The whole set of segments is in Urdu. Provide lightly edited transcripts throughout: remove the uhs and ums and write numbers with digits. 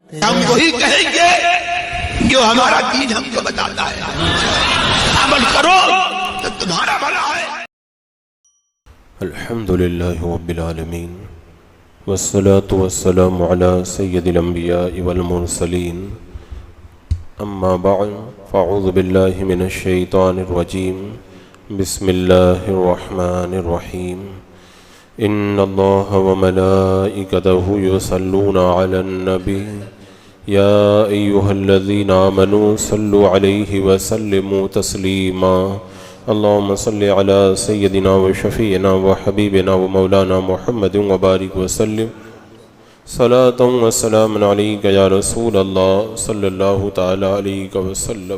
ہم وہی کہیں گے جو ہمارا دین ہم کو بتاتا ہے، عمل کرو تو تمہارا بھلا ہے۔ الحمدللہ رب العالمین والصلاة والسلام علی سید الانبیاء والمرسلین، اما بعد فاعوذ باللہ من الشیطان الرجیم، بسم اللہ الرحمن الرحیم۔ ان اللہ وملائکتہ یصلون علی النبی یا ایہا الذین آمنوا صلوا علیہ وسلموا تسلیما۔ اللہم صلی علی سیدنا و شفیعنا و حبیبنا و مولانا محمد وبارک وسلم صلاۃ و سلام علیک یا رسول اللہ صلی اللہ تعالی علیہ وسلم۔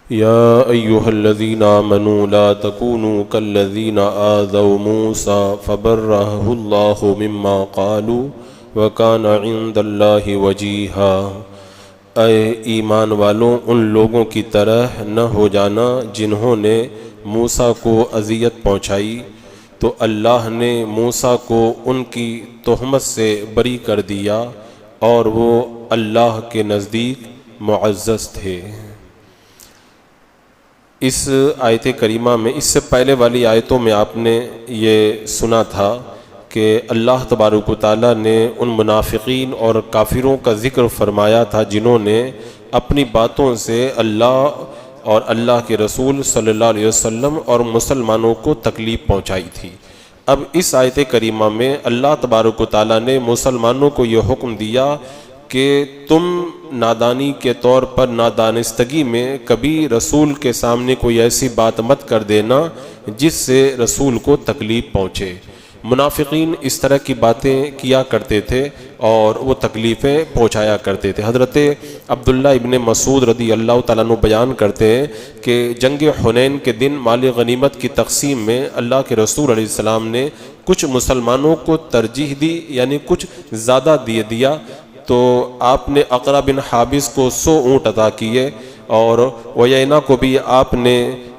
یا ایہا الذین آمنوا لا تکونوا کالذین آذوا موسیٰ فبرأہ اللہ مما قالوا وکان عند اللہ وجیہا۔ اے ایمان والوں، ان لوگوں کی طرح نہ ہو جانا جنہوں نے موسیٰ کو اذیت پہنچائی، تو اللہ نے موسیٰ کو ان کی تہمت سے بری کر دیا اور وہ اللہ کے نزدیک معزز تھے۔ اس آیت کریمہ میں، اس سے پہلے والی آیتوں میں آپ نے یہ سنا تھا کہ اللہ تبارک و تعالیٰ نے ان منافقین اور کافروں کا ذکر فرمایا تھا جنہوں نے اپنی باتوں سے اللہ اور اللہ کے رسول صلی اللہ علیہ وسلم اور مسلمانوں کو تکلیف پہنچائی تھی۔ اب اس آیت کریمہ میں اللہ تبارک و تعالیٰ نے مسلمانوں کو یہ حکم دیا کہ تم نادانی کے طور پر، نادانستگی میں کبھی رسول کے سامنے کوئی ایسی بات مت کر دینا جس سے رسول کو تکلیف پہنچے۔ منافقین اس طرح کی باتیں کیا کرتے تھے اور وہ تکلیفیں پہنچایا کرتے تھے۔ حضرت عبداللہ ابن مسعود رضی اللہ تعالیٰ عنہ بیان کرتے ہیں کہ جنگ حنین کے دن مال غنیمت کی تقسیم میں اللہ کے رسول علیہ السلام نے کچھ مسلمانوں کو ترجیح دی، یعنی کچھ زیادہ دیا، تو آپ نے اقرع بن حابس کو 100 اونٹ عطا کیے اور ویینہ کو بھی آپ نے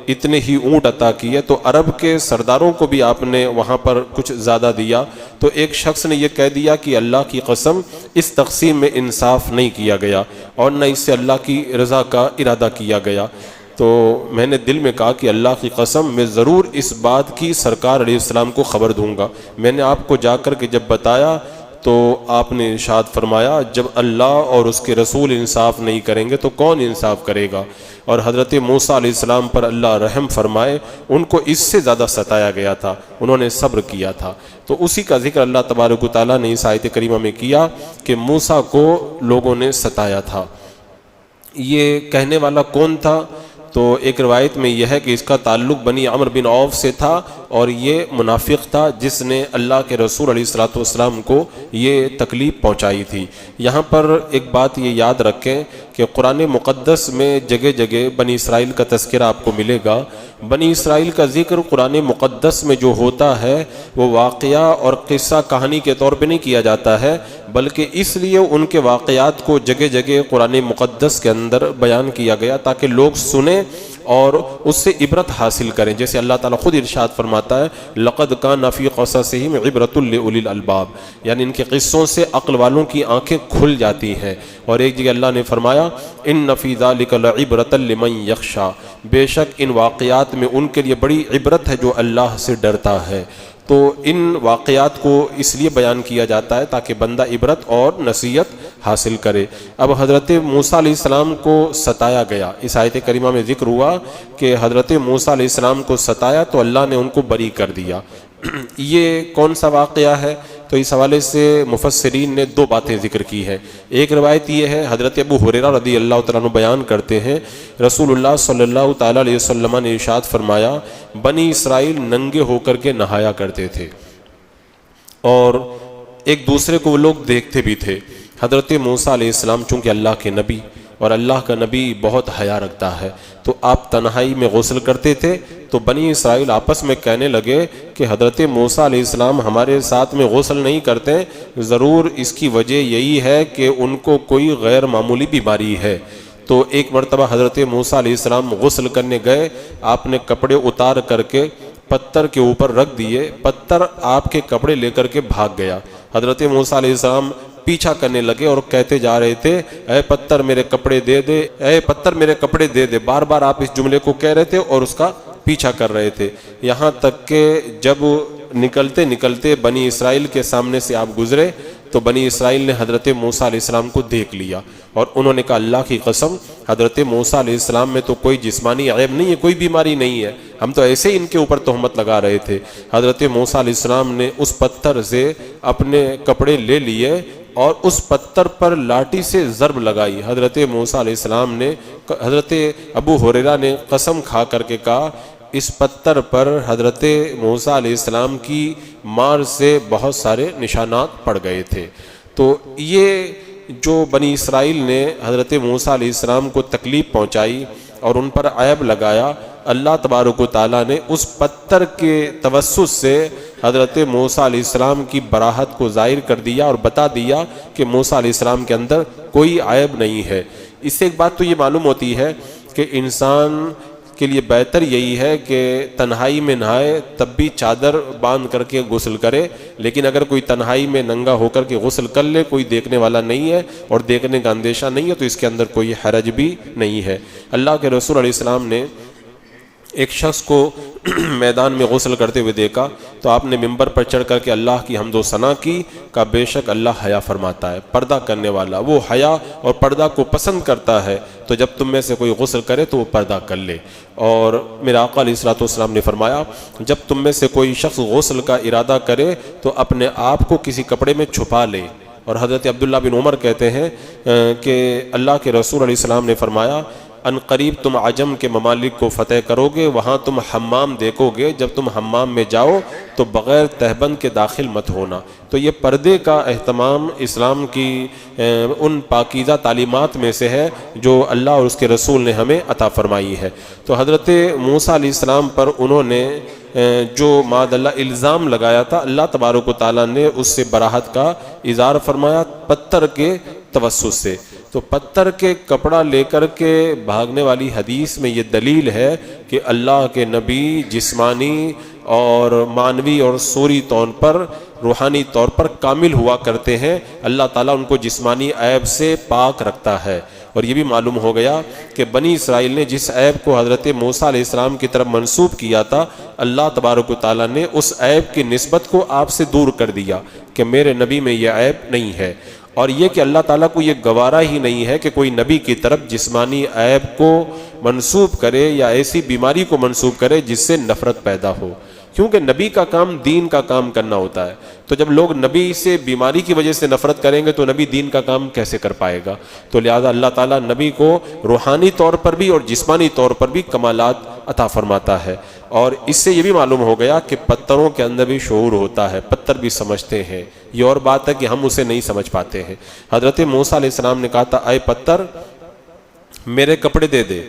اتنے ہی اونٹ عطا کیے، تو عرب کے سرداروں کو بھی آپ نے وہاں پر کچھ زیادہ دیا۔ تو ایک شخص نے یہ کہہ دیا کہ اللہ کی قسم اس تقسیم میں انصاف نہیں کیا گیا اور نہ اس سے اللہ کی رضا کا ارادہ کیا گیا۔ تو میں نے دل میں کہا کہ اللہ کی قسم میں ضرور اس بات کی سرکار علیہ السلام کو خبر دوں گا۔ میں نے آپ کو جا کر کے جب بتایا تو آپ نے ارشاد فرمایا جب اللہ اور اس کے رسول انصاف نہیں کریں گے تو کون انصاف کرے گا؟ اور حضرت موسیٰ علیہ السلام پر اللہ رحم فرمائے، ان کو اس سے زیادہ ستایا گیا تھا، انہوں نے صبر کیا تھا۔ تو اسی کا ذکر اللہ تبارک و تعالیٰ نے اس آیت کریمہ میں کیا کہ موسیٰ کو لوگوں نے ستایا تھا۔ یہ کہنے والا کون تھا؟ تو ایک روایت میں یہ ہے کہ اس کا تعلق بنی عمرو بن عوف سے تھا اور یہ منافق تھا جس نے اللہ کے رسول علیہ السلام کو یہ تکلیف پہنچائی تھی۔ یہاں پر ایک بات یہ یاد رکھیں کہ قرآن مقدس میں جگہ جگہ بنی اسرائیل کا تذکرہ آپ کو ملے گا۔ بنی اسرائیل کا ذکر قرآن مقدس میں جو ہوتا ہے وہ واقعہ اور قصہ کہانی کے طور پہ نہیں کیا جاتا ہے، بلکہ اس لیے ان کے واقعات کو جگہ جگہ قرآن مقدس کے اندر بیان کیا گیا تاکہ لوگ سنیں اور اس سے عبرت حاصل کریں۔ جیسے اللہ تعالیٰ خود ارشاد فرماتا ہے لَقَدْ كَانَ فِي قَصَصِهِمْ عِبْرَةٌ لِأُولِي الْأَلْبَابِ، یعنی ان کے قصوں سے عقل والوں کی آنکھیں کھل جاتی ہیں۔ اور ایک جگہ اللہ نے فرمایا إِنَّ فِي ذَلِكَ لَعِبْرَةً لِمَنْ يَخْشَىٰ، بے شک ان واقعات میں ان کے لیے بڑی عبرت ہے جو اللہ سے ڈرتا ہے۔ تو ان واقعات کو اس لیے بیان کیا جاتا ہے تاکہ بندہ عبرت اور نصیحت حاصل کرے۔ اب حضرت موسیٰ علیہ السلام کو ستایا گیا، اس آیت کریمہ میں ذکر ہوا کہ حضرت موسیٰ علیہ السلام کو ستایا تو اللہ نے ان کو بری کر دیا۔ یہ کون سا واقعہ ہے؟ تو اس حوالے سے مفسرین نے 2 باتیں ذکر کی ہے۔ ایک روایت یہ ہے، حضرت ابو ہریرہ رضی اللہ تعالیٰ عنہ بیان کرتے ہیں رسول اللہ صلی اللہ تعالیٰ علیہ وسلم نے ارشاد فرمایا بنی اسرائیل ننگے ہو کر کے نہایا کرتے تھے اور ایک دوسرے کو وہ لوگ دیکھتے بھی تھے۔ حضرت موسیٰ علیہ السلام چونکہ اللہ کے نبی اور اللہ کا نبی بہت حیا رکھتا ہے تو آپ تنہائی میں غسل کرتے تھے، تو بنی اسرائیل آپس میں کہنے لگے کہ حضرت موسیٰ علیہ السلام ہمارے ساتھ میں غسل نہیں کرتے، ضرور اس کی وجہ یہی ہے کہ ان کو کوئی غیر معمولی بیماری ہے۔ تو ایک مرتبہ حضرت موسیٰ علیہ السلام غسل کرنے گئے، آپ نے کپڑے اتار کر کے پتھر کے اوپر رکھ دیے، پتھر آپ کے کپڑے لے کر کے بھاگ گیا۔ حضرت موسیٰ علیہ السلام پیچھا کرنے لگے اور کہتے جا رہے تھے اے پتھر میرے کپڑے دے دے، اے پتھر میرے کپڑے دے دے، بار بار آپ اس جملے کو کہہ رہے تھے اور اس کا پیچھا کر رہے تھے، یہاں تک کہ جب نکلتے نکلتے بنی اسرائیل کے سامنے سے آپ گزرے تو بنی اسرائیل نے حضرت موسیٰ علیہ السلام کو دیکھ لیا اور انہوں نے کہا اللہ کی قسم حضرت موسیٰ علیہ السلام میں تو کوئی جسمانی عیب نہیں ہے، کوئی بیماری نہیں ہے، ہم تو ایسے ہی ان کے اوپر تہمت لگا رہے تھے۔ حضرت موسیٰ علیہ السلام نے اس پتھر سے اپنے کپڑے لے لیے اور اس پتھر پر لاٹھی سے ضرب لگائی۔ حضرت موسیٰ علیہ السلام نے، حضرت ابو ہریرہ نے قسم کھا کر کے کہا اس پتھر پر حضرت موسیٰ علیہ السلام کی مار سے بہت سارے نشانات پڑ گئے تھے۔ تو یہ جو بنی اسرائیل نے حضرت موسیٰ علیہ السلام کو تکلیف پہنچائی اور ان پر عیب لگایا، اللہ تبارک و تعالیٰ نے اس پتھر کے توسط سے حضرت موسیٰ علیہ السلام کی براحت کو ظاہر کر دیا اور بتا دیا کہ موسیٰ علیہ السلام کے اندر کوئی عیب نہیں ہے۔ اس سے ایک بات تو یہ معلوم ہوتی ہے کہ انسان کے لیے بہتر یہی ہے کہ تنہائی میں نہائے تب بھی چادر باندھ کر کے غسل کرے، لیکن اگر کوئی تنہائی میں ننگا ہو کر کے غسل کر لے، کوئی دیکھنے والا نہیں ہے اور دیکھنے کا اندیشہ نہیں ہے، تو اس کے اندر کوئی حرج بھی نہیں ہے۔ اللہ کے رسول علیہ السلام نے ایک شخص کو میدان میں غسل کرتے ہوئے دیکھا تو آپ نے ممبر پر چڑھ کر کے اللہ کی حمد و ثنا کی، کہا بے شک اللہ حیا فرماتا ہے، پردہ کرنے والا، وہ حیا اور پردہ کو پسند کرتا ہے، تو جب تم میں سے کوئی غسل کرے تو وہ پردہ کر لے۔ اور میرا آقا علیہ الصلوۃ والسلام نے فرمایا جب تم میں سے کوئی شخص غسل کا ارادہ کرے تو اپنے آپ کو کسی کپڑے میں چھپا لے۔ اور حضرت عبداللہ بن عمر کہتے ہیں کہ اللہ کے رسول علیہ السلام نے فرمایا ان قریب تم عجم کے ممالک کو فتح کرو گے، وہاں تم حمام دیکھو گے، جب تم حمام میں جاؤ تو بغیر تہبند کے داخل مت ہونا۔ تو یہ پردے کا اہتمام اسلام کی ان پاکیزہ تعلیمات میں سے ہے جو اللہ اور اس کے رسول نے ہمیں عطا فرمائی ہے۔ تو حضرت موسیٰ علیہ السلام پر انہوں نے جو معاذ اللہ الزام لگایا تھا، اللہ تبارک و تعالیٰ نے اس سے براحت کا اظہار فرمایا پتھر کے توسط سے۔ تو پتھر کے کپڑا لے کر کے بھاگنے والی حدیث میں یہ دلیل ہے کہ اللہ کے نبی جسمانی اور معنوی اور صوری طور پر، روحانی طور پر کامل ہوا کرتے ہیں، اللہ تعالیٰ ان کو جسمانی عیب سے پاک رکھتا ہے۔ اور یہ بھی معلوم ہو گیا کہ بنی اسرائیل نے جس عیب کو حضرت موسیٰ علیہ السلام کی طرف منسوب کیا تھا، اللہ تبارک و تعالیٰ نے اس عیب کی نسبت کو آپ سے دور کر دیا کہ میرے نبی میں یہ عیب نہیں ہے۔ اور یہ کہ اللہ تعالیٰ کو یہ گوارا ہی نہیں ہے کہ کوئی نبی کی طرف جسمانی عیب کو منسوب کرے یا ایسی بیماری کو منسوب کرے جس سے نفرت پیدا ہو، کیونکہ نبی کا کام دین کا کام کرنا ہوتا ہے۔ تو جب لوگ نبی سے بیماری کی وجہ سے نفرت کریں گے تو نبی دین کا کام کیسے کر پائے گا؟ تو لہذا اللہ تعالیٰ نبی کو روحانی طور پر بھی اور جسمانی طور پر بھی کمالات عطا فرماتا ہے۔ اور اس سے یہ بھی معلوم ہو گیا کہ پتھروں کے اندر بھی شعور ہوتا ہے، پتھر بھی سمجھتے ہیں، یہ اور بات ہے کہ ہم اسے نہیں سمجھ پاتے ہیں۔ حضرت موسیٰ علیہ السلام نے کہا تھا اے پتھر میرے کپڑے دے دے،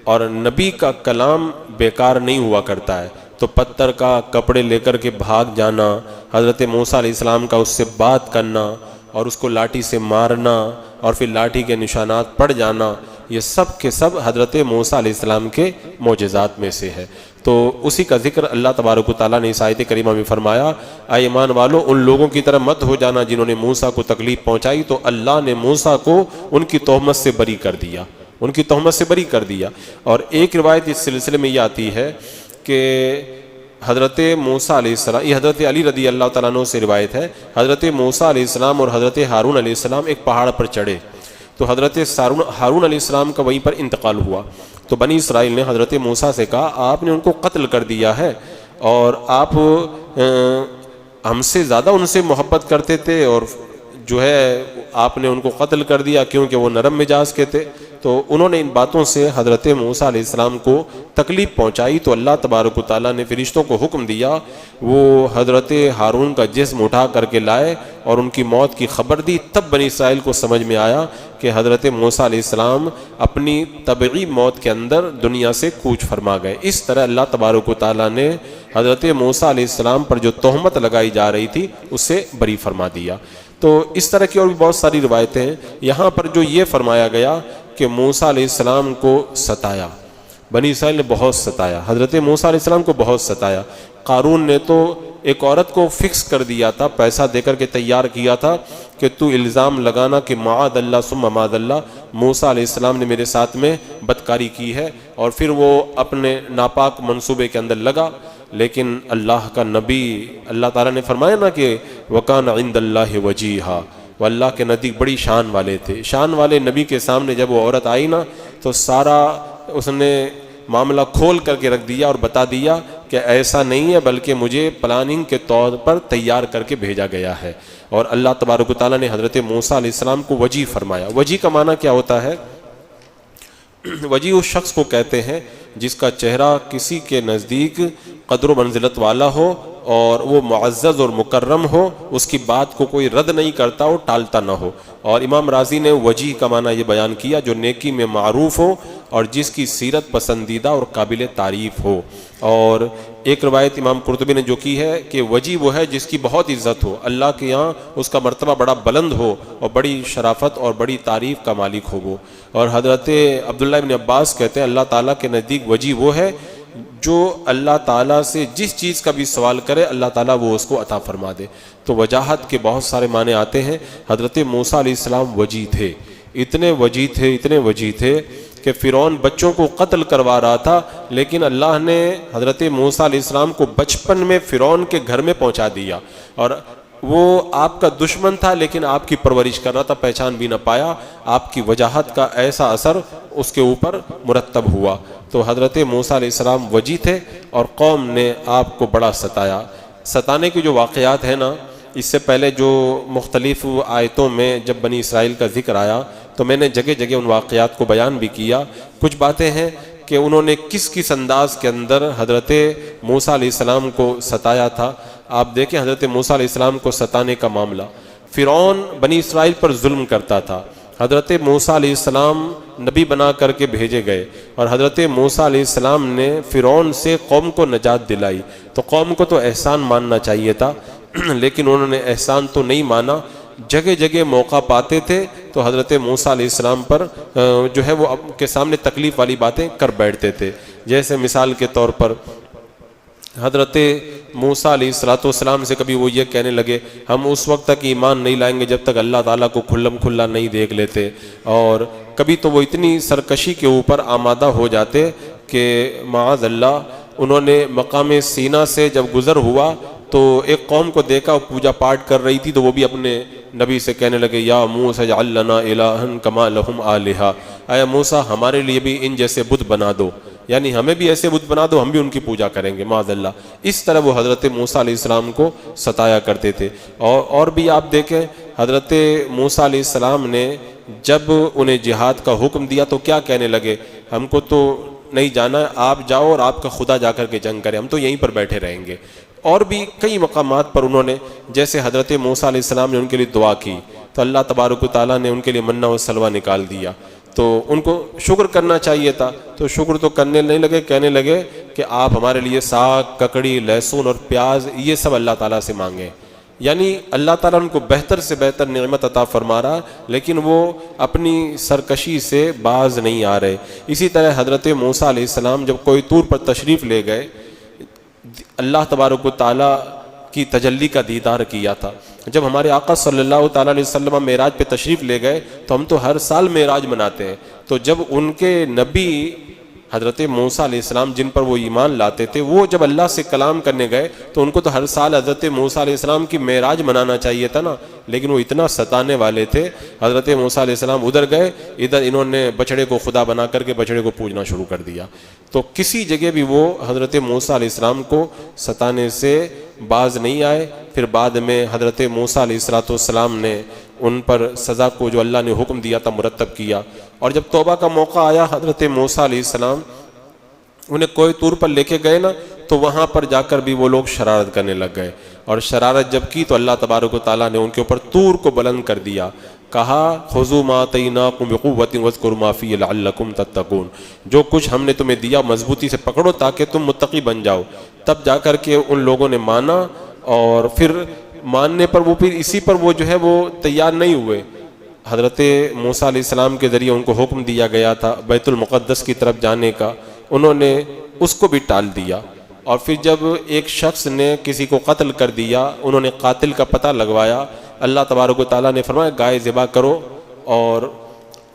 اور نبی کا کلام بیکار نہیں ہوا کرتا ہے، تو پتھر کا کپڑے لے کر کے بھاگ جانا، حضرت موسیٰ علیہ السلام کا اس سے بات کرنا اور اس کو لاٹھی سے مارنا اور پھر لاٹھی کے نشانات پڑ جانا، یہ سب کے سب حضرت موسیٰ علیہ السلام کے معجزات میں سے ہے۔ تو اسی کا ذکر اللہ تبارک و تعالیٰ نے اس آیت کریمہ میں فرمایا اے ایمان والو ان لوگوں کی طرح مت ہو جانا جنہوں نے موسیٰ کو تکلیف پہنچائی، تو اللہ نے موسیٰ کو ان کی تہمت سے بری کر دیا، ان کی تہمت سے بری کر دیا۔ اور ایک روایت اس سلسلے میں یہ آتی ہے کہ حضرت موسیٰ علیہ السلام، یہ حضرت علی رضی اللہ تعالیٰ عنہ سے روایت ہے، حضرت موسیٰ علیہ السلام اور حضرت ہارون علیہ السلام ایک پہاڑ پر چڑھے، تو حضرت ہارون علیہ السلام کا وہیں پر انتقال ہوا۔ تو بنی اسرائیل نے حضرت موسیٰ سے کہا آپ نے ان کو قتل کر دیا ہے اور آپ ہم سے زیادہ ان سے محبت کرتے تھے، اور جو ہے آپ نے ان کو قتل کر دیا کیونکہ وہ نرم مزاج کے تھے۔ تو انہوں نے ان باتوں سے حضرت موسیٰ علیہ السلام کو تکلیف پہنچائی، تو اللہ تبارک و تعالیٰ نے فرشتوں کو حکم دیا وہ حضرت ہارون کا جسم اٹھا کر کے لائے اور ان کی موت کی خبر دی۔ تب بنی اسرائیل کو سمجھ میں آیا کہ حضرت موسیٰ علیہ السلام اپنی طبعی موت کے اندر دنیا سے کوچ فرما گئے۔ اس طرح اللہ تبارک و تعالیٰ نے حضرت موسیٰ علیہ السلام پر جو تہمت لگائی جا رہی تھی اس سے بری فرما دیا۔ تو اس طرح کی اور بھی بہت ساری روایتیں ہیں۔ یہاں پر جو یہ فرمایا گیا کہ موسیٰ علیہ السلام کو ستایا، بنی اسرائیل نے بہت ستایا، حضرت موسیٰ علیہ السلام کو بہت ستایا، قارون نے تو ایک عورت کو فکس کر دیا تھا، پیسہ دے کر کے تیار کیا تھا کہ تو الزام لگانا کہ معاذ اللہ ثم معاذ اللہ، موسیٰ علیہ السلام نے میرے ساتھ میں بدکاری کی ہے، اور پھر وہ اپنے ناپاک منصوبے کے اندر لگا۔ لیکن اللہ کا نبی، اللہ تعالیٰ نے فرمایا نا کہ وَكَانَ عِندَ اللَّهِ وَجِيهًا، وہ اللہ کے نزدیک بڑی شان والے تھے۔ شان والے نبی کے سامنے جب وہ عورت آئی نا تو سارا اس نے معاملہ کھول کر کے رکھ دیا اور بتا دیا کہ ایسا نہیں ہے، بلکہ مجھے پلاننگ کے طور پر تیار کر کے بھیجا گیا ہے۔ اور اللہ تبارک و تعالیٰ نے حضرت موسیٰ علیہ السلام کو وجی فرمایا۔ وجی کا معنی کیا ہوتا ہے؟ وجی اس شخص کو کہتے ہیں جس کا چہرہ کسی کے نزدیک قدر و منزلت والا ہو اور وہ معزز اور مکرم ہو، اس کی بات کو کوئی رد نہیں کرتا ہو، ٹالتا نہ ہو۔ اور امام راضی نے وجی کا معنی یہ بیان کیا جو نیکی میں معروف ہو اور جس کی سیرت پسندیدہ اور قابل تعریف ہو۔ اور ایک روایت امام قرطبی نے جو کی ہے کہ وجی وہ ہے جس کی بہت عزت ہو، اللہ کے یہاں اس کا مرتبہ بڑا بلند ہو اور بڑی شرافت اور بڑی تعریف کا مالک ہو وہ۔ اور حضرت عبداللہ ابن عباس کہتے ہیں اللہ تعالیٰ کے نزدیک وجی وہ ہے جو اللہ تعالیٰ سے جس چیز کا بھی سوال کرے اللہ تعالیٰ وہ اس کو عطا فرما دے۔ تو وجاہت کے بہت سارے معنی آتے ہیں۔ حضرت موسیٰ علیہ السلام وجی تھے، اتنے وجی تھے کہ فرعون بچوں کو قتل کروا رہا تھا، لیکن اللہ نے حضرت موسیٰ علیہ السلام کو بچپن میں فرعون کے گھر میں پہنچا دیا، اور وہ آپ کا دشمن تھا لیکن آپ کی پرورش کر رہا تھا، پہچان بھی نہ پایا۔ آپ کی وجاہت کا ایسا اثر اس کے اوپر مرتب ہوا۔ تو حضرت موسیٰ علیہ السلام وجی تھے اور قوم نے آپ کو بڑا ستایا۔ ستانے کے جو واقعات ہیں نا، اس سے پہلے جو مختلف آیتوں میں جب بنی اسرائیل کا ذکر آیا تو میں نے جگہ جگہ ان واقعات کو بیان بھی کیا۔ کچھ باتیں ہیں کہ انہوں نے کس کس انداز کے اندر حضرت موسیٰ علیہ السلام کو ستایا تھا۔ آپ دیکھیں حضرت موسیٰ علیہ السلام کو ستانے کا معاملہ، فرعون بنی اسرائیل پر ظلم کرتا تھا، حضرت موسیٰ علیہ السلام نبی بنا کر کے بھیجے گئے، اور حضرت موسیٰ علیہ السلام نے فرعون سے قوم کو نجات دلائی۔ تو قوم کو تو احسان ماننا چاہیے تھا، لیکن انہوں نے احسان تو نہیں مانا، جگہ جگہ موقع پاتے تھے تو حضرت موسیٰ علیہ السلام پر جو ہے وہ کے سامنے تکلیف والی باتیں کر بیٹھتے تھے۔ جیسے مثال کے طور پر حضرت موسیٰ علیہ السلام سے کبھی وہ یہ کہنے لگے ہم اس وقت تک ایمان نہیں لائیں گے جب تک اللہ تعالیٰ کو کھلم کھلا نہیں دیکھ لیتے، اور کبھی تو وہ اتنی سرکشی کے اوپر آمادہ ہو جاتے کہ معاذ اللہ انہوں نے مقام سینا سے جب گزر ہوا تو ایک قوم کو دیکھا وہ پوجا پاٹ کر رہی تھی، تو وہ بھی اپنے نبی سے کہنے لگے یا موسیٰ اجعل لنا الہا کما لہم آلہہ، اے موسیٰ ہمارے لیے بھی ان جیسے بت بنا دو، یعنی ہمیں بھی ایسے بت بنا دو، ہم بھی ان کی پوجا کریں گے معاذ اللہ۔ اس طرح وہ حضرت موسیٰ علیہ السلام کو ستایا کرتے تھے۔ اور بھی آپ دیکھیں حضرت موسیٰ علیہ السلام نے جب انہیں جہاد کا حکم دیا تو کیا کہنے لگے، ہم کو تو نہیں جانا، آپ جاؤ اور آپ کا خدا جا کر کے جنگ کرے، ہم تو یہیں پر بیٹھے رہیں گے۔ اور بھی کئی مقامات پر انہوں نے، جیسے حضرت موسیٰ علیہ السلام نے ان کے لیے دعا کی تو اللہ تبارک و تعالیٰ نے ان کے لیے منہ و سلوہ نکال دیا، تو ان کو شکر کرنا چاہیے تھا، تو شکر تو کرنے نہیں لگے، کہنے لگے کہ آپ ہمارے لیے ساگ، ککڑی، لہسن اور پیاز یہ سب اللہ تعالیٰ سے مانگیں۔ یعنی اللہ تعالیٰ ان کو بہتر سے بہتر نعمت عطا فرما رہا، لیکن وہ اپنی سرکشی سے باز نہیں آ رہے۔ اسی طرح حضرت موسیٰ علیہ السلام جب کوئی طور پر تشریف لے گئے، اللہ تبارک و تعالیٰ کی تجلی کا دیدار کیا تھا۔ جب ہمارے آقا صلی اللہ تعالیٰ علیہ وسلم معراج پہ تشریف لے گئے تو ہم تو ہر سال معراج مناتے ہیں، تو جب ان کے نبی حضرت موسیٰ علیہ السلام جن پر وہ ایمان لاتے تھے وہ جب اللہ سے کلام کرنے گئے تو ان کو تو ہر سال حضرت موسیٰ علیہ السلام کی معراج منانا چاہیے تھا نا، لیکن وہ اتنا ستانے والے تھے۔ حضرت موسیٰ علیہ السلام ادھر گئے، ادھر انہوں نے بچڑے کو خدا بنا کر کے بچڑے کو پوجنا شروع کر دیا۔ تو کسی جگہ بھی وہ حضرت موسیٰ علیہ السلام کو ستانے سے باز نہیں آئے۔ پھر بعد میں حضرت موسیٰ علیہ السلام نے ان پر سزا کو جو اللہ نے حکم دیا تھا مرتب کیا، اور جب توبہ کا موقع آیا حضرت موسیٰ علیہ السلام انہیں کوئی طور پر لے کے گئے نا، تو وہاں پر جا کر بھی وہ لوگ شرارت کرنے لگ گئے، اور شرارت جب کی تو اللہ تبارک و تعالیٰ نے ان کے اوپر طور کو بلند کر دیا، کہا خذوا ما آتیناکم بقوۃ واذکروا ما فیہ لعلکم تتقون، جو کچھ ہم نے تمہیں دیا مضبوطی سے پکڑو تاکہ تم متقی بن جاؤ۔ تب جا کر کے ان لوگوں نے مانا، اور پھر ماننے پر وہ پھر اسی پر وہ جو ہے وہ تیار نہیں ہوئے۔ حضرت موسیٰ علیہ السلام کے ذریعے ان کو حکم دیا گیا تھا بیت المقدس کی طرف جانے کا، انہوں نے اس کو بھی ٹال دیا، اور پھر جب ایک شخص نے کسی کو قتل کر دیا، انہوں نے قاتل کا پتہ لگوایا، اللہ تبارک و تعالیٰ نے فرمایا گائے ذبح کرو اور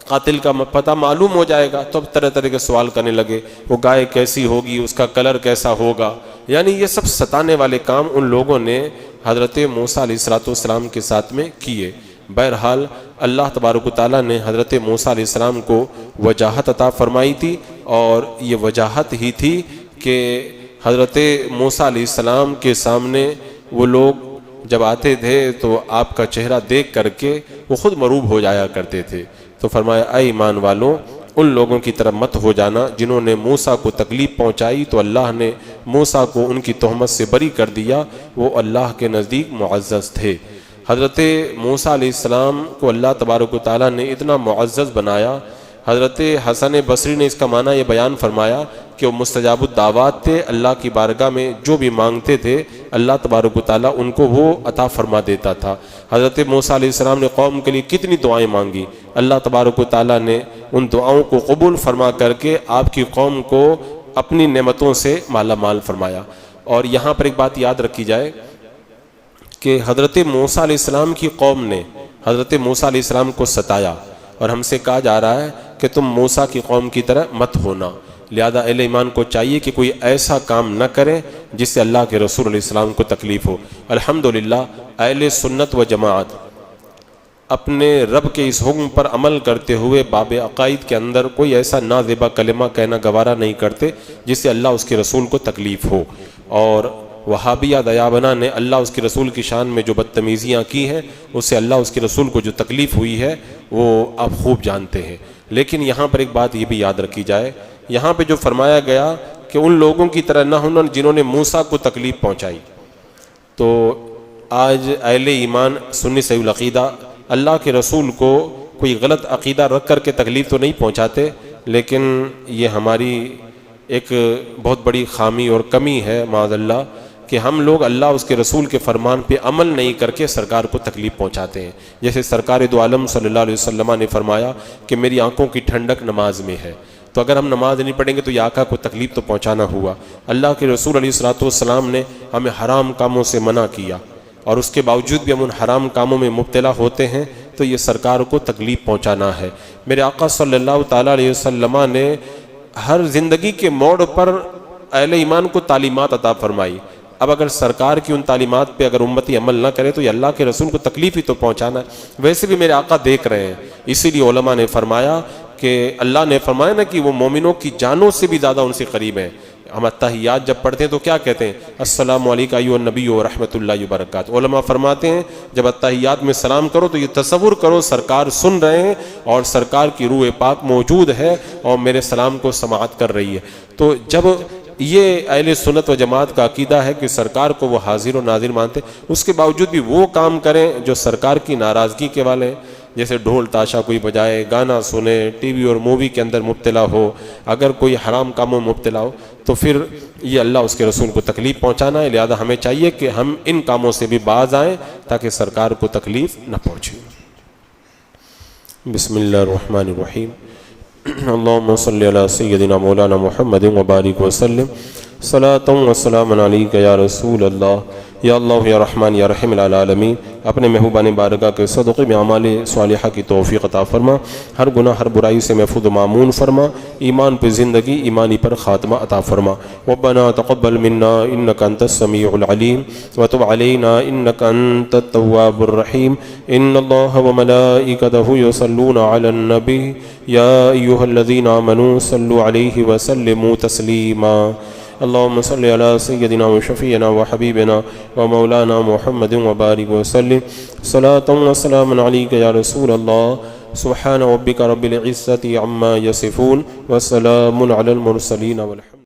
قاتل کا پتہ معلوم ہو جائے گا۔ تو اب طرح طرح کے سوال کرنے لگے، وہ گائے کیسی ہوگی، اس کا کلر کیسا ہوگا، یعنی یہ سب ستانے والے کام ان لوگوں نے حضرت موسیٰ علیہ السلام کے ساتھ میں کیے۔ بہرحال اللہ تبارک و تعالیٰ نے حضرت موسیٰ علیہ السلام کو وجاہت عطا فرمائی تھی، اور یہ وجاہت ہی تھی کہ حضرت موسیٰ علیہ السلام کے سامنے وہ لوگ جب آتے تھے تو آپ کا چہرہ دیکھ کر کے وہ خود مروب ہو جایا کرتے تھے۔ تو فرمایا اے ایمان والوں، ان لوگوں کی طرف مت ہو جانا جنہوں نے موسیٰ کو تکلیف پہنچائی، تو اللہ نے موسیٰ کو ان کی تہمت سے بری کر دیا، وہ اللہ کے نزدیک معزز تھے۔ حضرت موسیٰ علیہ السلام کو اللہ تبارک و تعالیٰ نے اتنا معزز بنایا۔ حضرت حسن بصری نے اس کا معنی یہ بیان فرمایا کہ وہ مستجاب الدعوات تھے، اللہ کی بارگاہ میں جو بھی مانگتے تھے اللہ تبارک و تعالیٰ ان کو وہ عطا فرما دیتا تھا۔ حضرت موسیٰ علیہ السلام نے قوم کے لیے کتنی دعائیں مانگی، اللہ تبارک و تعالیٰ نے ان دعاؤں کو قبول فرما کر کے آپ کی قوم کو اپنی نعمتوں سے مالا مال فرمایا۔ اور یہاں پر ایک بات یاد رکھی جائے کہ حضرت موسیٰ علیہ السلام کی قوم نے حضرت موسیٰ علیہ السلام کو ستایا، اور ہم سے کہا جا رہا ہے کہ تم موسیٰ کی قوم کی طرح مت ہونا۔ لہذا اہل ایمان کو چاہیے کہ کوئی ایسا کام نہ کرے جس سے اللہ کے رسول علیہ السلام کو تکلیف ہو۔ الحمدللہ اہل سنت و جماعت اپنے رب کے اس حکم پر عمل کرتے ہوئے باب عقائد کے اندر کوئی ایسا نازیبا کلمہ کہنا گوارا نہیں کرتے جس سے اللہ اس کے رسول کو تکلیف ہو۔ اور وہابیہ دیابنا نے اللہ اس کے رسول کی شان میں جو بدتمیزیاں کی ہیں اس سے اللہ اس کے رسول کو جو تکلیف ہوئی ہے وہ آپ خوب جانتے ہیں۔ لیکن یہاں پر ایک بات یہ بھی یاد رکھی جائے، یہاں پہ جو فرمایا گیا کہ ان لوگوں کی طرح نہ ہونا جنہوں نے موسیٰ کو تکلیف پہنچائی، تو آج اہل ایمان سنی صحیح العقیدہ اللہ کے رسول کو کوئی غلط عقیدہ رکھ کر کے تکلیف تو نہیں پہنچاتے، لیکن یہ ہماری ایک بہت بڑی خامی اور کمی ہے معاذ اللہ کہ ہم لوگ اللہ اس کے رسول کے فرمان پہ عمل نہیں کر کے سرکار کو تکلیف پہنچاتے ہیں۔ جیسے سرکار دو عالم صلی اللہ علیہ وسلم نے فرمایا کہ میری آنکھوں کی ٹھنڈک نماز میں ہے، تو اگر ہم نماز نہیں پڑھیں گے تو یہ آقا کو تکلیف تو پہنچانا ہوا۔ اللہ کے رسول علیہ السلام نے ہمیں حرام کاموں سے منع کیا، اور اس کے باوجود بھی ہم ان حرام کاموں میں مبتلا ہوتے ہیں، تو یہ سرکار کو تکلیف پہنچانا ہے۔ میرے آقا صلی اللہ تعالیٰ علیہ وسلم نے ہر زندگی کے موڑ پر اہل ایمان کو تعلیمات عطا فرمائی۔ اب اگر سرکار کی ان تعلیمات پہ اگر امتی عمل نہ کرے تو یہ اللہ کے رسول کو تکلیف ہی تو پہنچانا ہے۔ ویسے بھی میرے آقا دیکھ رہے ہیں، اسی لیے علماء نے فرمایا کہ اللہ نے فرمایا نا کہ وہ مومنوں کی جانوں سے بھی زیادہ ان سے قریب ہیں۔ ہم اتحیات جب پڑھتے ہیں تو کیا کہتے ہیں؟ السلام علیکم ایھا النبی و رحمۃ اللہ وبرکاتہ۔ علماء فرماتے ہیں جب اتحیات میں سلام کرو تو یہ تصور کرو سرکار سن رہے ہیں اور سرکار کی روح پاک موجود ہے اور میرے سلام کو سماعت کر رہی ہے۔ تو جب یہ اہل سنت و جماعت کا عقیدہ ہے کہ سرکار کو وہ حاضر و ناظر مانتے، اس کے باوجود بھی وہ کام کریں جو سرکار کی ناراضگی کے والے ہیں، جیسے ڈھول تاشا کوئی بجائے، گانا سنے، ٹی وی اور مووی کے اندر مبتلا ہو، اگر کوئی حرام کاموں میں مبتلا ہو تو پھر یہ اللہ اس کے رسول کو تکلیف پہنچانا ہے۔ لہذا ہمیں چاہیے کہ ہم ان کاموں سے بھی باز آئیں تاکہ سرکار کو تکلیف نہ پہنچے۔ بسم اللہ الرحمن الرحیم۔ اللہم صلی علی سیدنا مولانا محمد وبارک وسلم، صلاۃ و سلام علیک یا رسول اللہ، یا اللہ یا رحمان یا رحیم العالمین۔ اپنے محبوبان بارگاہ کے صدقے میں اعمال صالحہ کی توفیق عطا فرما، ہر گناہ ہر برائی سے محفوظ و معمون فرما، ایمان پہ زندگی، ایمانی پر خاتمہ عطا فرما۔ ربنا تقبل منا انک انت السمیع العلیم وتب علینا انک انت التواب الرحیم۔ ان اللہ وملائکتہ یصلون علی النبی یا ایھا الذین آمنوا صلوا علیہ وسلموا تسلیما۔ اللهم صل على سيدنا وشفيعنا وحبيبنا ومولانا محمد وبارك وسلم، صلاة وسلام عليك يا رسول الله، سبحان ربك رب العزة عما يصفون، وسلام على المرسلين والحمد